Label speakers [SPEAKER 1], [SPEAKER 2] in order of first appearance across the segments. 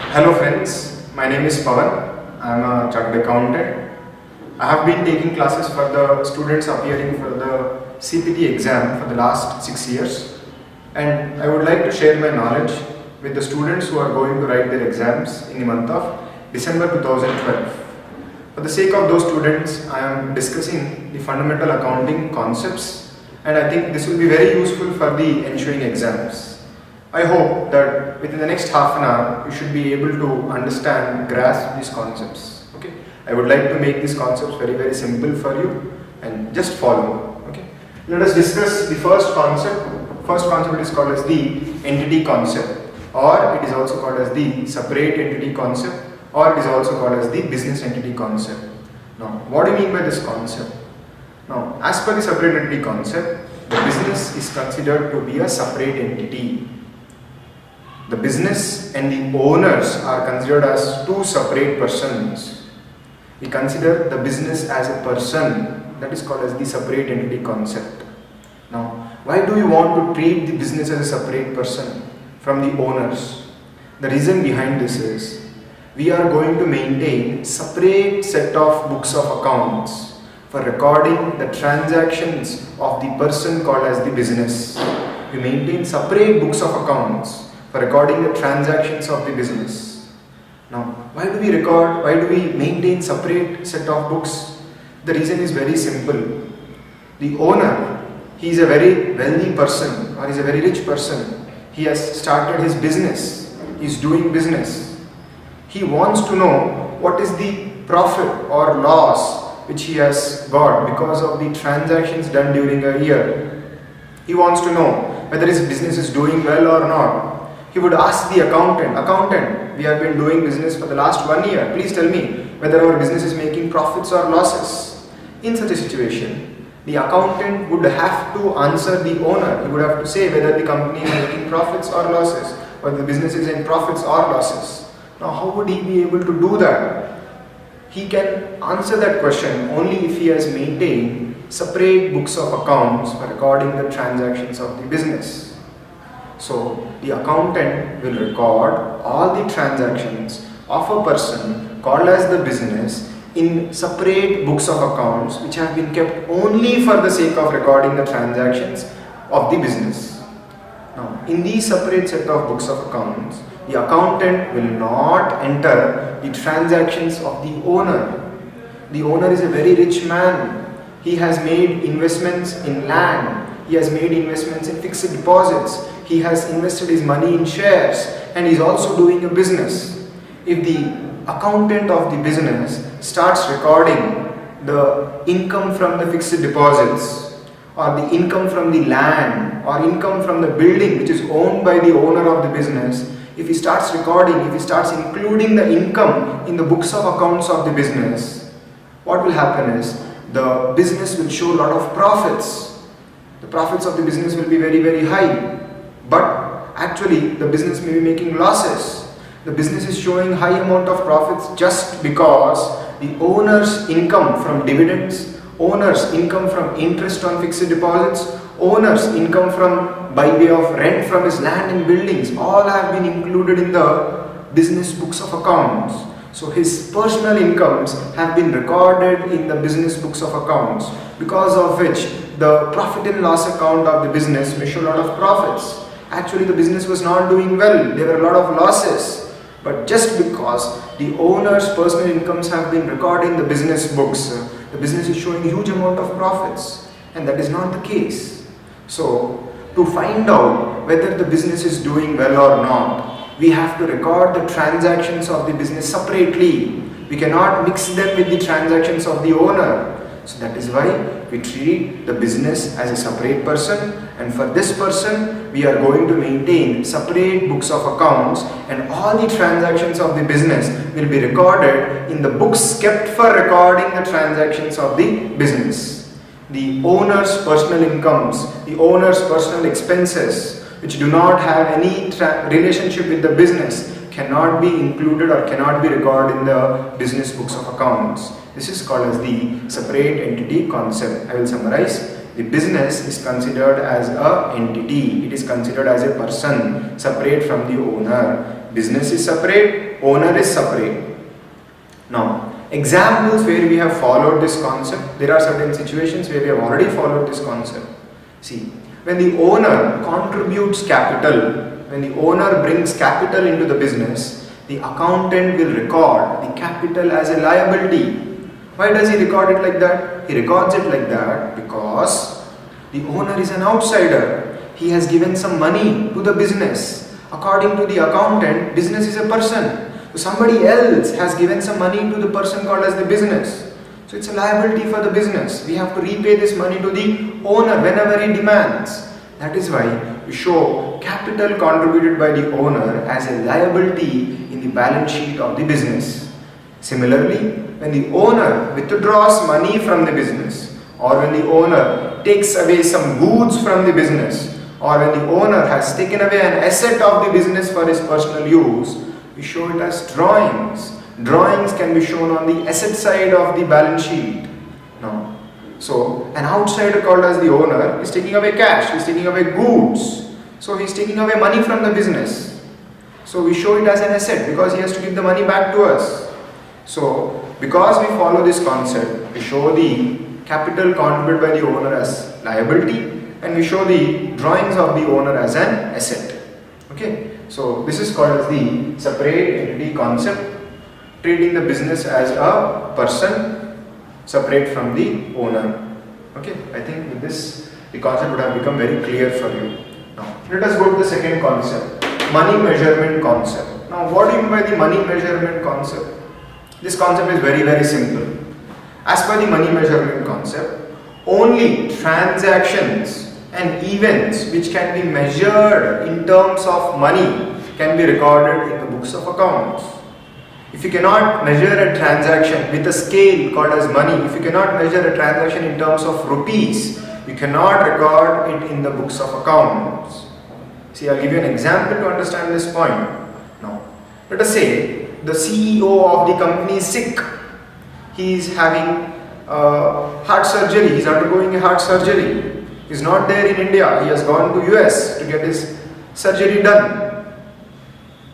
[SPEAKER 1] Hello friends, my name is Pawan. I am a chartered accountant. I have been taking classes for the students appearing for the CPT exam for the last 6 years, and I would like to share my knowledge with the students who are going to write their exams in the month of December 2012. For the sake of those students, I am discussing the fundamental accounting concepts, and I think this will be very useful for the ensuing exams. I hope that within the next half an hour you should be able to understand, grasp these concepts. Okay, I would like to make these concepts very simple for you and just follow. Okay, let us discuss the first concept. First concept is called as the entity concept, or it is also called as the separate entity concept, or it is also called as the business entity concept. Now, what do you mean by this concept? Now, as per the separate entity concept, the business is considered to be a separate entity. The business and the owners are considered as two separate persons. We consider the business as a person, that is called as the separate entity concept. Now, why do you want to treat the business as a separate person from the owners? The reason behind this is, we are going to maintain separate set of books of accounts for recording the transactions of the person called as the business. We maintain separate books of accounts for recording the transactions of the business. Now, why do we maintain separate set of books? The reason is very simple. The owner, he is a very wealthy person, or is a very rich person. He has started his business, he is doing business. He wants to know what is the profit or loss which he has got because of the transactions done during a year. He wants to know whether his business is doing well or not. He would ask the accountant, we have been doing business for the last 1 year. Please tell me whether our business is making profits or losses. In such a situation, the accountant would have to answer the owner. He would have to say whether the company is making profits or losses, whether the business is in profits or losses. Now, how would he be able to do that? He can answer that question only if he has maintained separate books of accounts for recording the transactions of the business. So, the accountant will record all the transactions of a person called as the business in separate books of accounts which have been kept only for the sake of recording the transactions of the business. Now, in these separate set of books of accounts, the accountant will not enter the transactions of the owner. The owner is a very rich man. He has made investments in land. He has made investments in fixed deposits. He has invested his money in shares, and he is also doing a business. If the accountant of the business starts recording the income from the fixed deposits, or the income from the land, or income from the building which is owned by the owner of the business, if he starts recording, if he starts including the income in the books of accounts of the business, what will happen is the business will show a lot of profits. The profits of the business will be very high, but actually the business may be making losses. The business is showing high amount of profits just because the owner's income from dividends, owner's income from interest on fixed deposits, owner's income from by way of rent from his land and buildings, all have been included in the business books of accounts. So his personal incomes have been recorded in the business books of accounts, because of which the profit and loss account of the business may show a lot of profits. Actually, the business was not doing well, there were a lot of losses. But just because the owner's personal incomes have been recorded in the business books, the business is showing a huge amount of profits, and that is not the case. So, to find out whether the business is doing well or not, we have to record the transactions of the business separately. We cannot mix them with the transactions of the owner. So that is why we treat the business as a separate person, and for this person we are going to maintain separate books of accounts, and all the transactions of the business will be recorded in the books kept for recording the transactions of the business. The owner's personal incomes, the owner's personal expenses which do not have any relationship with the business cannot be included or cannot be recorded in the business books of accounts. This is called as the separate entity concept. I will summarize. the business is considered as a entity. It is considered as a person separate from the owner. Business is separate, owner is separate. Now, examples where we have followed this concept, there are certain situations where we have already followed this concept. See, when the owner contributes capital, when the owner brings capital into the business, the accountant will record the capital as a liability. Why does he record it like that? He records it like that because the owner is an outsider. He has given some money to the business. According to the accountant, business is a person. So somebody else has given some money to the person called as the business. So it's a liability for the business. We have to repay this money to the owner whenever he demands. That is why we show capital contributed by the owner as a liability in the balance sheet of the business. Similarly, when the owner withdraws money from the business, or when the owner takes away some goods from the business, or when the owner has taken away an asset of the business for his personal use, we show it as drawings. Drawings can be shown on the asset side of the balance sheet. Now, so an outsider called as the owner is taking away cash, is taking away goods. So he is taking away money from the business. So we show it as an asset because he has to give the money back to us. So because we follow this concept, we show the capital contributed by the owner as liability and we show the drawings of the owner as an asset. Okay, so this is called as the separate entity concept, treating the business as a person separate from the owner. Okay, I think with this the concept would have become very clear for you. Now let us go to the second concept, money measurement concept. Now what do you mean by the money measurement concept? This concept is very simple. As per the money measurement concept, only transactions and events which can be measured in terms of money can be recorded in the books of accounts. If you cannot measure a transaction with a scale called as money, if you cannot measure a transaction in terms of rupees, you cannot record it in the books of accounts. See, I'll give you an example to understand this point. Now, let us say the CEO of the company is sick. He is having heart surgery. He is undergoing a heart surgery. He is not there in India. He has gone to US to get his surgery done.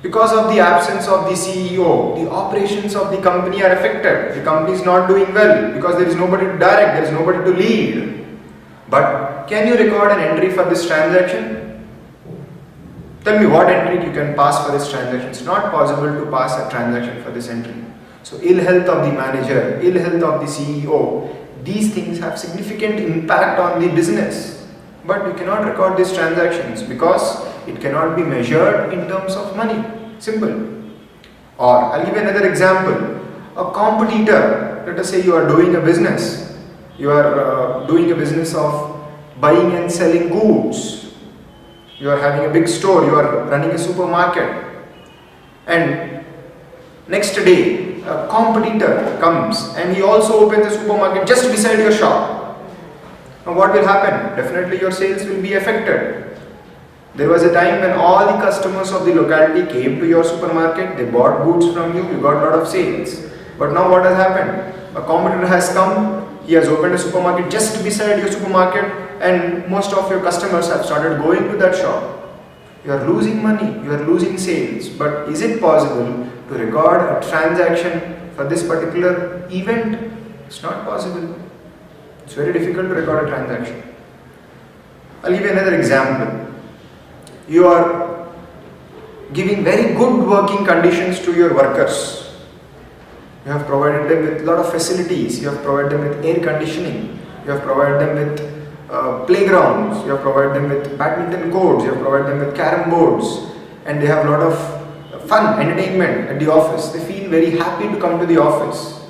[SPEAKER 1] Because of the absence of the CEO, the operations of the company are affected. The company is not doing well because there is nobody to direct, there is nobody to lead. But can you record an entry for this transaction? Tell me what entry you can pass for this transaction. It's not possible to pass a transaction for this entry. So ill health of the manager, ill health of the CEO, these things have significant impact on the business. But we cannot record these transactions because it cannot be measured in terms of money. Simple. Or I'll give you another example. A competitor, let us say you are doing a business. You are doing a business of buying and selling goods. You are having a big store. You are running a supermarket. And next day, a competitor comes and he also opens a supermarket just beside your shop. Now what will happen? Definitely your sales will be affected. There was a time when all the customers of the locality came to your supermarket, they bought goods from you, you got a lot of sales. But now what has happened? A competitor has come, he has opened a supermarket just beside your supermarket and most of your customers have started going to that shop. You are losing money, you are losing sales. But is it possible to record a transaction for this particular event? It's not possible. It's very difficult to record a transaction. I'll give you another example. You are giving very good working conditions to your workers. You have provided them with a lot of facilities. You have provided them with air conditioning. You have provided them with playgrounds. You have provided them with badminton courts. You have provided them with carom boards. And they have a lot of fun, entertainment at the office. They feel very happy to come to the office.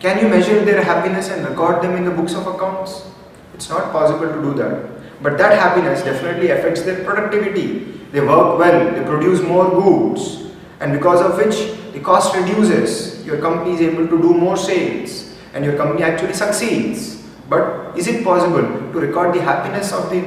[SPEAKER 1] Can you measure their happiness and record them in the books of accounts? It's not possible to do that. But that happiness definitely affects their productivity. They work well, they produce more goods, and because of which the cost reduces, your company is able to do more sales and your company actually succeeds. But is it possible to record the happiness of the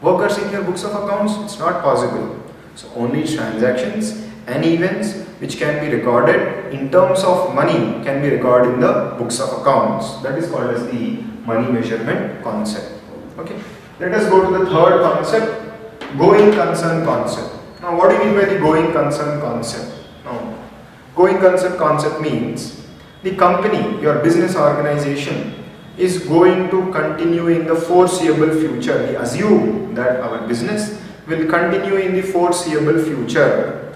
[SPEAKER 1] workers in your books of accounts? It's not possible. So only transactions and events which can be recorded in terms of money can be recorded in the books of accounts. That is called as the money measurement concept. Okay, let us go to the third concept, going concern concept. Now, what do you mean by the going concern concept? Now, going concern concept means the company, your business organization, is going to continue in the foreseeable future. We assume that our business will continue in the foreseeable future.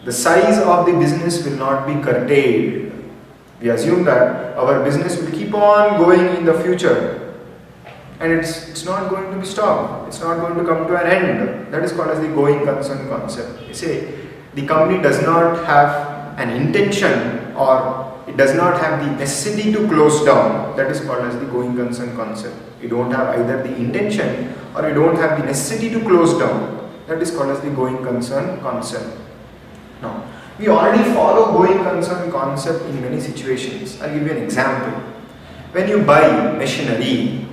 [SPEAKER 1] The size of the business will not be curtailed. We assume that our business will keep on going in the future, and it's not going to be stopped. It's not going to come to an end. That is called as the going concern concept. You say the company does not have an intention, or it does not have the necessity to close down. That is called as the going concern concept. You don't have either the intention or you don't have the necessity to close down. That is called as the going concern concept. Now, we already follow going concern concept in many situations. I'll give you an example. When you buy machinery,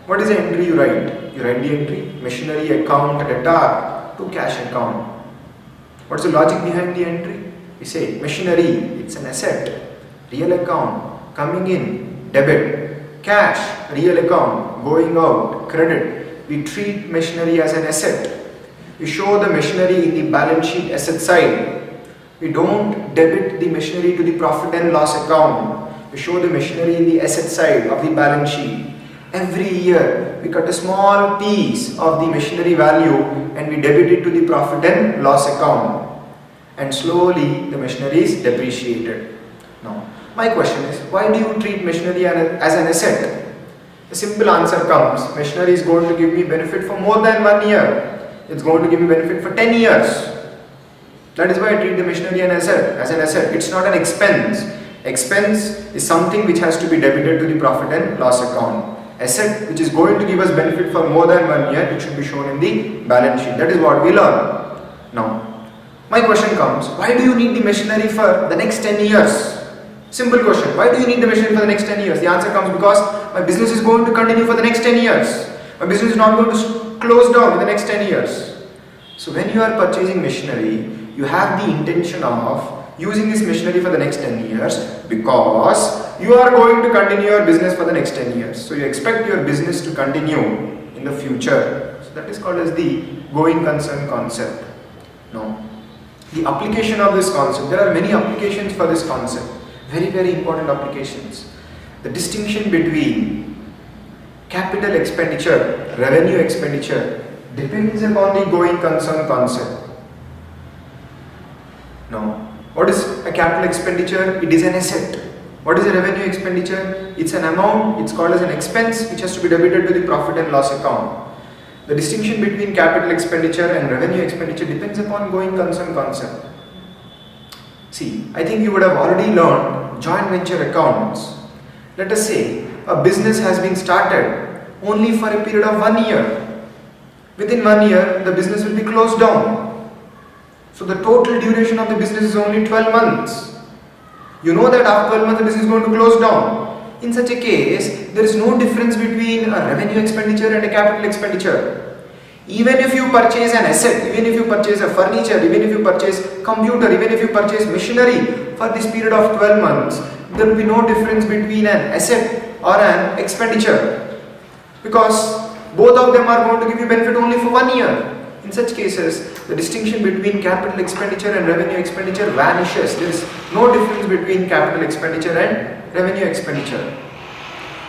[SPEAKER 1] what is the entry you write? You write the entry, machinery account debtor to cash account. What's the logic behind the entry? We say machinery, it's an asset. Real account, coming in, debit. Cash, real account, going out, credit. We treat machinery as an asset. We show the machinery in the balance sheet asset side. We don't debit the machinery to the profit and loss account. We show the machinery in the asset side of the balance sheet. Every year, we cut a small piece of the machinery value and we debit it to the profit and loss account. And slowly the machinery is depreciated. Now, my question is, why do you treat machinery as an asset? The simple answer comes, machinery is going to give me benefit for more than 1 year. It's going to give me benefit for 10 years. That is why I treat the machinery as an asset. It's not an expense. Expense is something which has to be debited to the profit and loss account. Asset which is going to give us benefit for more than 1 year, it should be shown in the balance sheet. That is what we learn. Now, my question comes, why do you need the machinery for the next 10 years? Simple question, why do you need the machinery for the next 10 years? The answer comes because my business is going to continue for the next 10 years. My business is not going to close down in the next 10 years. So when you are purchasing machinery, you have the intention of using this machinery for the next 10 years because you are going to continue your business for the next 10 years. So you expect your business to continue in the future. So that is called as the going concern concept. Now, the application of this concept, there are many applications for this concept, very important applications. The distinction between capital expenditure, revenue expenditure depends upon the going concern concept. Now, what is a capital expenditure? It is an asset. What is a revenue expenditure? It's an amount, it's called as an expense which has to be debited to the profit and loss account. The distinction between capital expenditure and revenue expenditure depends upon going concern concept. See, I think you would have already learned joint venture accounts. Let us say a business has been started only for a period of 1 year. Within 1 year, the business will be closed down. So the total duration of the business is only 12 months. You know that after 12 months the business is going to close down. In such a case, there is no difference between a revenue expenditure and a capital expenditure. Even if you purchase an asset, even if you purchase a furniture, even if you purchase computer, even if you purchase machinery for this period of 12 months, there will be no difference between an asset or an expenditure because both of them are going to give you benefit only for 1 year. In such cases, the distinction between capital expenditure and revenue expenditure vanishes. There is no difference between capital expenditure and revenue expenditure.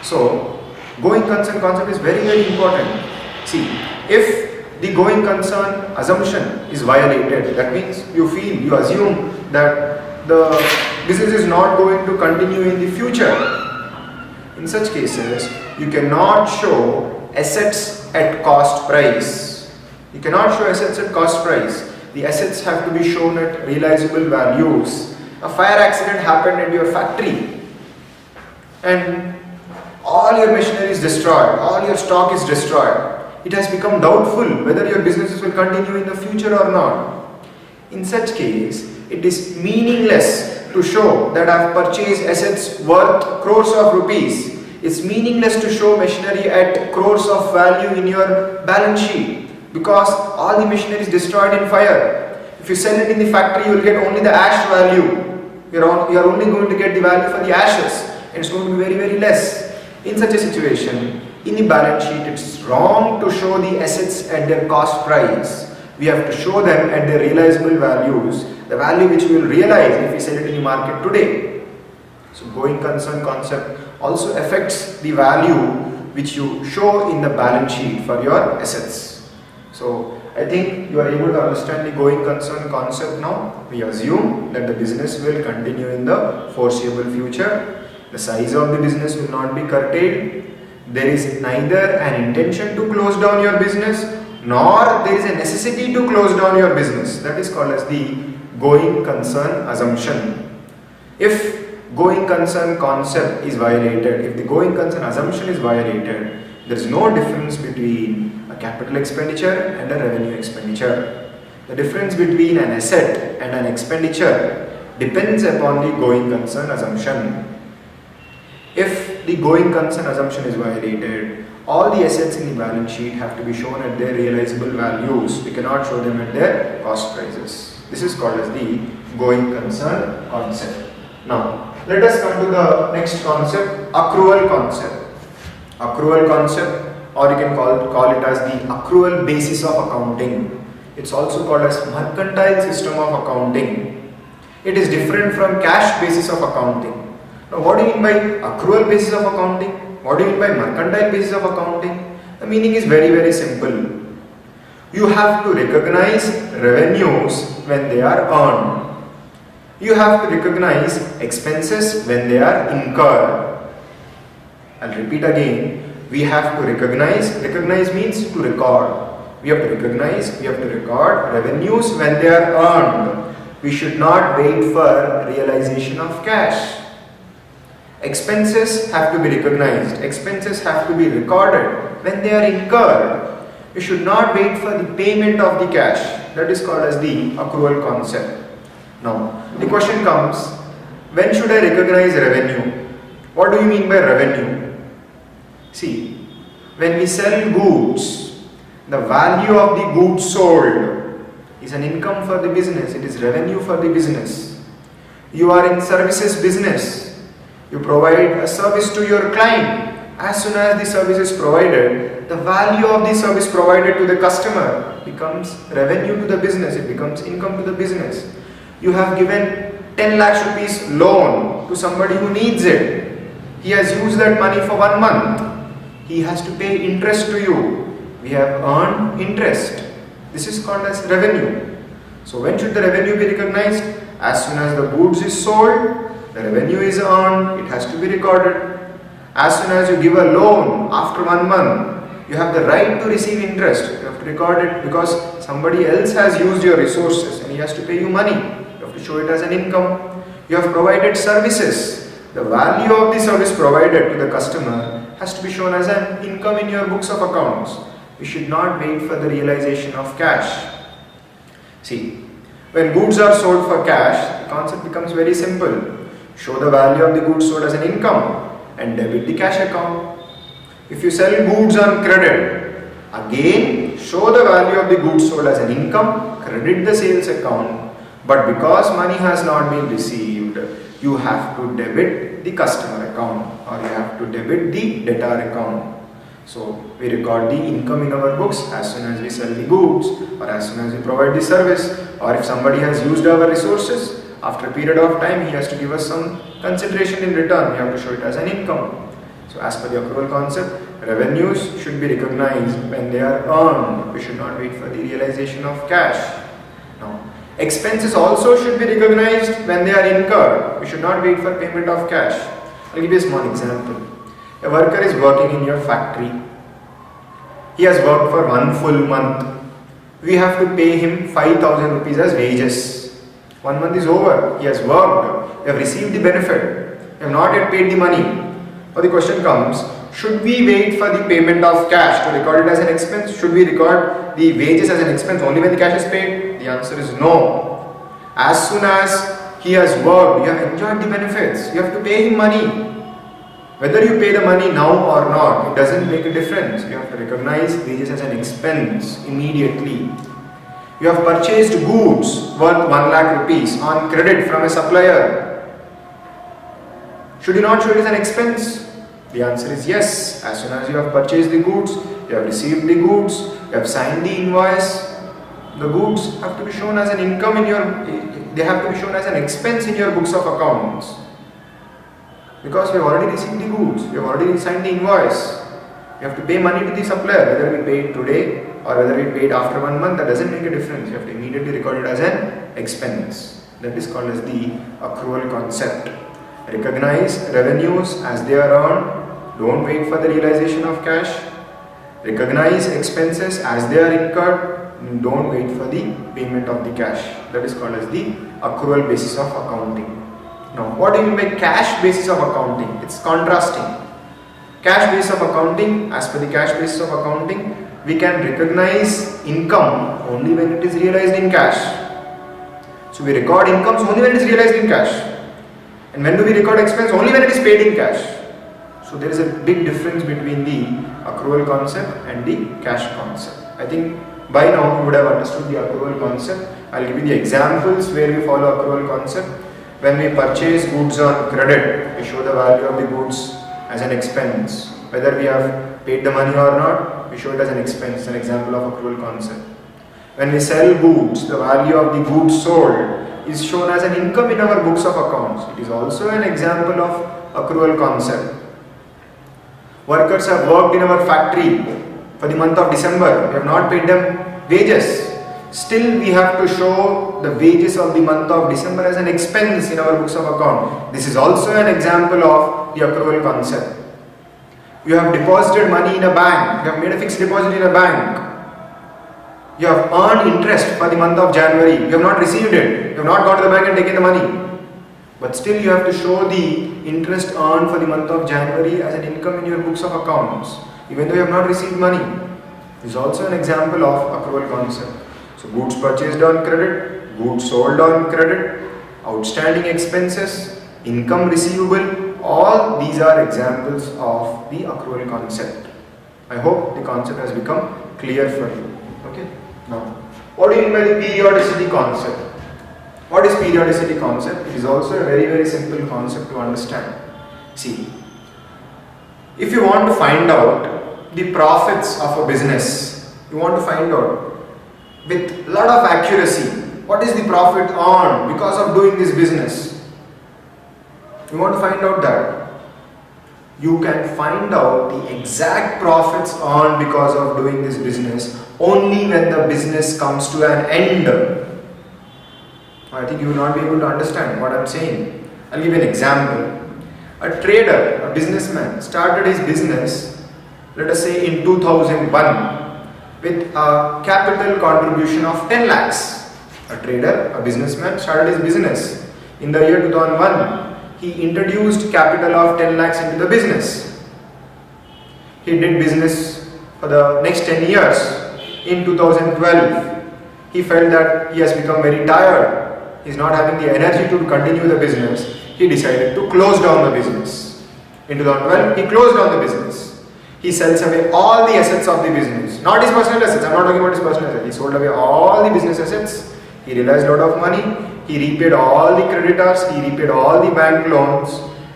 [SPEAKER 1] So, going concern concept is very important. See, if the going concern assumption is violated, that means you assume that the business is not going to continue in the future. In such cases, you cannot show assets at cost price. You cannot show assets at cost price. The assets have to be shown at realizable values. A fire accident happened at your factory and all your machinery is destroyed, all your stock is destroyed. It has become doubtful whether your businesses will continue in the future or not. In such case, it is meaningless to show that I have purchased assets worth crores of rupees. It's meaningless to show machinery at crores of value in your balance sheet because all the machinery is destroyed in fire. If you sell it in the factory, you will get only the ash value. You are only going to get the value for the ashes, and it's going to be very less. In such a situation, In the balance sheet, it's wrong to show the assets at their cost price. We have to show them at their realizable values, the value which we will realize if we sell it in the market today. So going concern concept also affects the value which you show in the balance sheet for your assets. So I think you are able to understand the going concern concept now. We assume that the business will continue in the foreseeable future. The size of the business will not be curtailed. There is neither an intention to close down your business, nor there is a necessity to close down your business. That is called as the going concern assumption. If going concern concept is violated, if the going concern assumption is violated, there is no difference between a capital expenditure and a revenue expenditure. The difference between an asset and an expenditure depends upon the going concern assumption. If the going concern assumption is violated, all the assets in the balance sheet have to be shown at their realizable values. We cannot show them at their cost prices. This is called as the going concern concept. Now, let us come to the next concept, accrual concept. Accrual concept, or you can call it as the accrual basis of accounting. It's also called as mercantile system of accounting. It is different from cash basis of accounting. Now, what do you mean by accrual basis of accounting? What do you mean by mercantile basis of accounting? The meaning is very, very simple. You have to recognize revenues when they are earned. You have to recognize expenses when they are incurred. I'll repeat again. We have to recognize means to record. We have to recognize, we have to record revenues when they are earned. We should not wait for realization of cash. Expenses have to be recognized. Expenses have to be recorded when they are incurred. You should not wait for the payment of the cash. That is called as the accrual concept. Now, the question comes, when should I recognize revenue? What do you mean by revenue? See, when we sell goods, the value of the goods sold is an income for the business. It is revenue for the business. You are in services business. You provide a service to your client. As soon as the service is provided, the value of the service provided to the customer becomes revenue to the business. It becomes income to the business. You have given 10 lakhs rupees loan to somebody who needs it. He has used that money for 1 month. He has to pay interest to you. We have earned interest. This is called as revenue. So when should the revenue be recognized? As soon as the goods is sold, the revenue is earned, it has to be recorded. As soon as you give a loan after 1 month, you have the right to receive interest. You have to record it because somebody else has used your resources and he has to pay you money. You have to show it as an income. You have provided services. The value of the service provided to the customer has to be shown as an income in your books of accounts. You should not wait for the realization of cash. See, when goods are sold for cash, the concept becomes very simple. Show the value of the goods sold as an income and debit the cash account. If you sell goods on credit, again show the value of the goods sold as an income, credit the sales account. But because money has not been received, you have to debit the customer account or you have to debit the debtor account. So we record the income in our books as soon as we sell the goods or as soon as we provide the service, or if somebody has used our resources, after a period of time he has to give us some consideration in return. We have to show it as an income. So as per the accrual concept, revenues should be recognized when they are earned. We should not wait for the realization of cash. Now, expenses also should be recognized when they are incurred. We should not wait for payment of cash. I'll give you a small example. A worker is working in your factory. He has worked for 1 full month. We have to pay him 5,000 rupees as wages. 1 month is over. He has worked. We have received the benefit. We have not yet paid the money. Now the question comes, should we wait for the payment of cash to record it as an expense? Should we record the wages as an expense only when the cash is paid? The answer is no. As soon as he has worked, you have enjoyed the benefits. You have to pay him money. Whether you pay the money now or not, it doesn't make a difference. You have to recognize wages as an expense immediately. You have purchased goods worth 1 lakh rupees on credit from a supplier. Should you not show it as an expense? The answer is yes. As soon as you have purchased the goods, you have received the goods, you have signed the invoice, the goods have to be shown as an income in your, they have to be shown as an expense in your books of accounts. Because we have already received the goods, we have already signed the invoice. You have to pay money to the supplier, whether we pay it today or whether we pay it after 1 month, that doesn't make a difference. You have to immediately record it as an expense. That is called as the accrual concept. Recognize revenues as they are earned. Don't wait for the realization of cash. Recognize expenses as they are incurred. Don't wait for the payment of the cash. That is called as the accrual basis of accounting. Now, what do you mean by cash basis of accounting? It's contrasting. Cash basis of accounting, as per the cash basis of accounting, we can recognize income only when it is realized in cash. So we record incomes only when it is realized in cash. And when do we record expense? Only when it is paid in cash. So there is a big difference between the accrual concept and the cash concept. I think by now you would have understood the accrual concept. I will give you the examples where we follow accrual concept. When we purchase goods on credit, we show the value of the goods as an expense. Whether we have paid the money or not, we show it as an expense, an example of accrual concept. When we sell goods, the value of the goods sold is shown as an income in our books of accounts. It is also an example of accrual concept. Workers have worked in our factory for the month of December. We have not paid them wages. Still, we have to show the wages of the month of December as an expense in our books of account. This is also an example of the accrual concept. You have deposited money in a bank. You have made a fixed deposit in a bank. You have earned interest for the month of January. You have not received it. You have not gone to the bank and taken the money. But still you have to show the interest earned for the month of January as an income in your books of accounts, even though you have not received money. This is also an example of accrual concept. So goods purchased on credit, goods sold on credit, outstanding expenses, income receivable, all these are examples of the accrual concept. I hope the concept has become clear for you. Okay. Now, what do you mean by the periodicity concept? What is periodicity concept? It is also a very simple concept to understand. See, if you want to find out the profits of a business, you want to find out with a lot of accuracy what is the profit earned because of doing this business. You want to find out that. You can find out the exact profits earned because of doing this business only when the business comes to an end. I think you will not be able to understand what I am saying. I will give you an example. A trader, a businessman started his business, let us say in 2001 with a capital contribution of 10 lakhs. A trader, a businessman started his business in the year 2001. He introduced capital of 10 lakhs into the business. He did business for the next 10 years. In 2012, he felt that he has become very tired. He is not having the energy to continue the business. He decided to close down the business. In 2012, he closed down the business. He sells away all the assets of the business. Not his personal assets. I am not talking about his personal assets. He sold away all the business assets. He realized a lot of money. He repaid all the creditors, he repaid all the bank loans,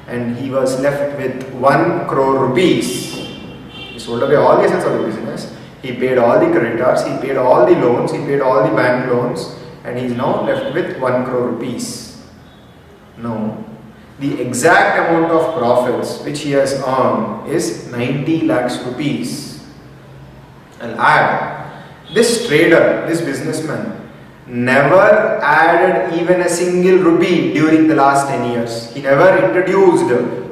[SPEAKER 1] and he was left with 1 crore rupees. He sold away all the assets of the business, he paid all the creditors, he paid all the loans, he paid all the bank loans, and he is now left with 1 crore rupees. Now, the exact amount of profits which he has earned is 90 lakhs rupees. I'll add, this trader, this businessman, never added even a single rupee during the last 10 years. He never introduced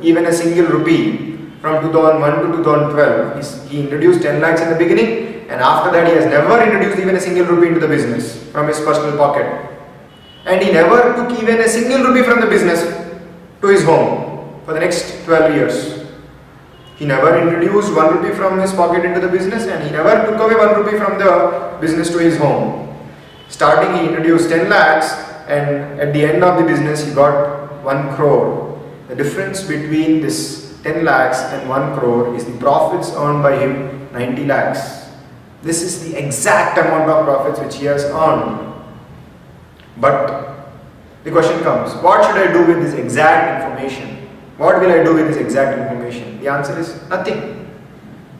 [SPEAKER 1] even a single rupee from 2001 to 2012. He introduced 10 lakhs in the beginning, and after that he has never introduced even a single rupee into the business from his personal pocket. And he never took even a single rupee from the business to his home for the next 12 years. He never introduced 1 rupee from his pocket into the business, and he never took away 1 rupee from the business to his home. Starting, he introduced 10 lakhs, and at the end of the business he got 1 crore. The difference between this 10 lakhs and 1 crore is the profits earned by him, 90 lakhs. This is the exact amount of profits which he has earned. But the question comes, what should I do with this exact information? What will I do with this exact information? The answer is nothing.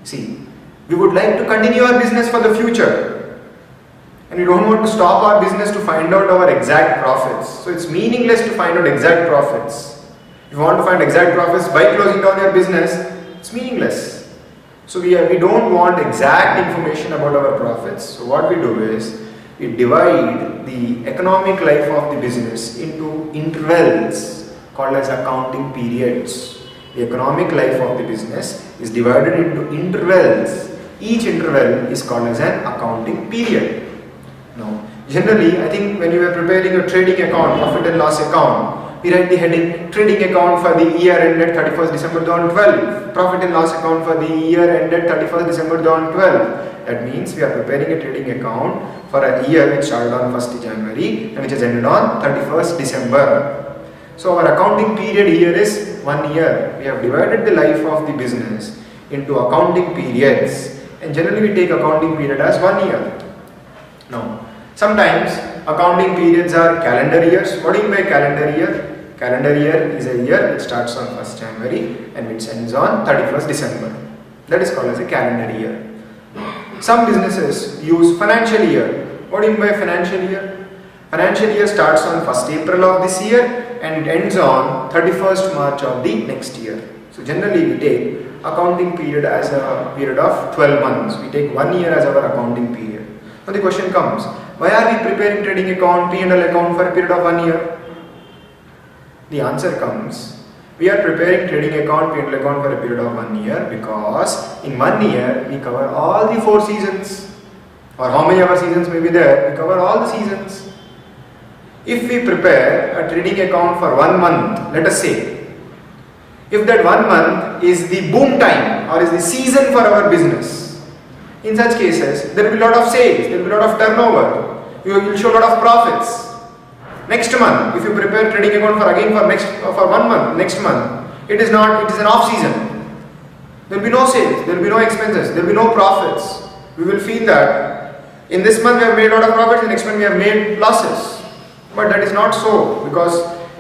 [SPEAKER 1] See, we would like to continue our business for the future, and we don't want to stop our business to find out our exact profits. So it's meaningless to find out exact profits. If you want to find exact profits by closing down your business, it's meaningless. So we don't want exact information about our profits. So what we do is, we divide the economic life of the business into intervals called as accounting periods. The economic life of the business is divided into intervals. Each interval is called as an accounting period. Now, generally, I think when you are preparing a trading account, profit and loss account, we write the heading trading account for the year ended 31st December 2012, profit and loss account for the year ended 31st December 2012. That means we are preparing a trading account for a year which started on 1st January and which has ended on 31st December. So our accounting period here is 1 year. We have divided the life of the business into accounting periods, and generally we take accounting period as 1 year. Now, sometimes accounting periods are calendar years. What do you mean by calendar year? Calendar year is a year which starts on 1st January and which ends on 31st December. That is called as a calendar year. Some businesses use financial year. What do you mean by financial year? Financial year starts on 1st April of this year and it ends on 31st March of the next year. So generally we take accounting period as a period of 12 months. We take 1 year as our accounting period. Now the question comes, why are we preparing trading account, P&L account for a period of 1 year? The answer comes, we are preparing trading account, P&L account for a period of 1 year because in 1 year we cover all the 4 seasons, or how many of our seasons may be there, we cover all the seasons. If we prepare a trading account for 1 month, let us say, if that 1 month is the boom time or is the season for our business, in such cases, there will be a lot of sales, there will be a lot of turnover, you will show a lot of profits. Next month, if you prepare trading account for 1 month, next month, it is an off season. There will be no sales, there will be no expenses, there will be no profits. We will feel that in this month we have made a lot of profits, in next month we have made losses. But that is not so, because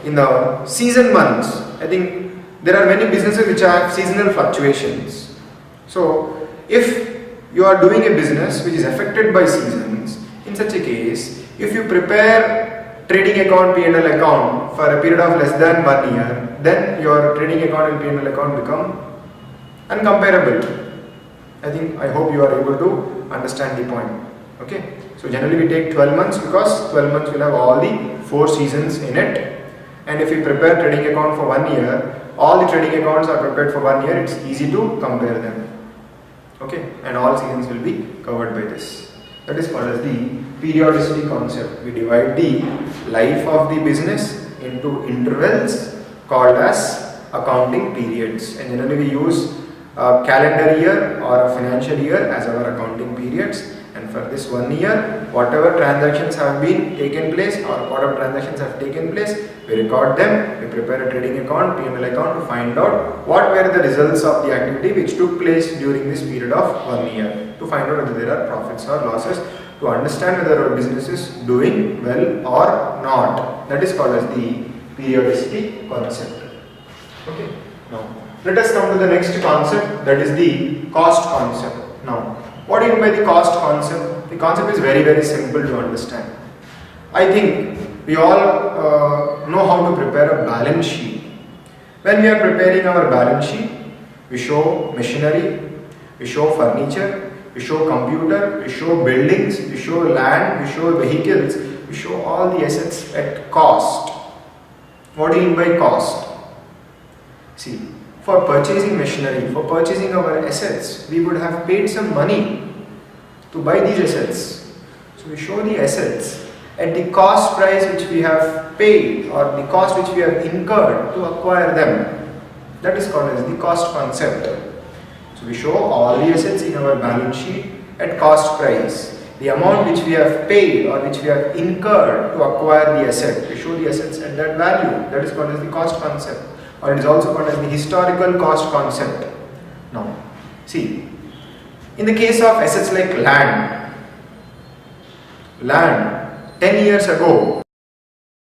[SPEAKER 1] in the season months, I think there are many businesses which have seasonal fluctuations. So if you are doing a business which is affected by seasons, in such a case, if you prepare trading account, P&L account for a period of less than 1 year, then your trading account and P&L account become uncomparable. I hope you are able to understand the point. Okay. So generally we take 12 months because 12 months will have all the 4 seasons in it. And if we prepare trading account for 1 year, all the trading accounts are prepared for 1 year, it's easy to compare them. Okay, and all seasons will be covered by this. That is called as the periodicity concept. We divide the life of the business into intervals called as accounting periods, and generally we use a calendar year or a financial year as our accounting periods. And for this 1 year, whatever transactions have been taken place or whatever transactions have taken place, we record them, we prepare a trading account, P&L account to find out what were the results of the activity which took place during this period of 1 year, to find out whether there are profits or losses, to understand whether our business is doing well or not. That is called as the periodicity concept. Okay. Now, let us come to the next concept, that is the cost concept. Now, what do you mean by the cost concept? The concept is very, very simple to understand. I think we all know how to prepare a balance sheet. When we are preparing our balance sheet, we show machinery, we show furniture, we show computer, we show buildings, we show land, we show vehicles, we show all the assets at cost. What do you mean by cost? See, for purchasing machinery, for purchasing our assets, we would have paid some money to buy these assets. So we show the assets at the cost price which we have paid or the cost which we have incurred to acquire them. That is called as the cost concept. So we show all the assets in our balance sheet at cost price. The amount which we have paid or which we have incurred to acquire the asset, we show the assets at that value. That is called as the cost concept, or it is also called as the historical cost concept. Now, see, in the case of assets like land, 10 years ago,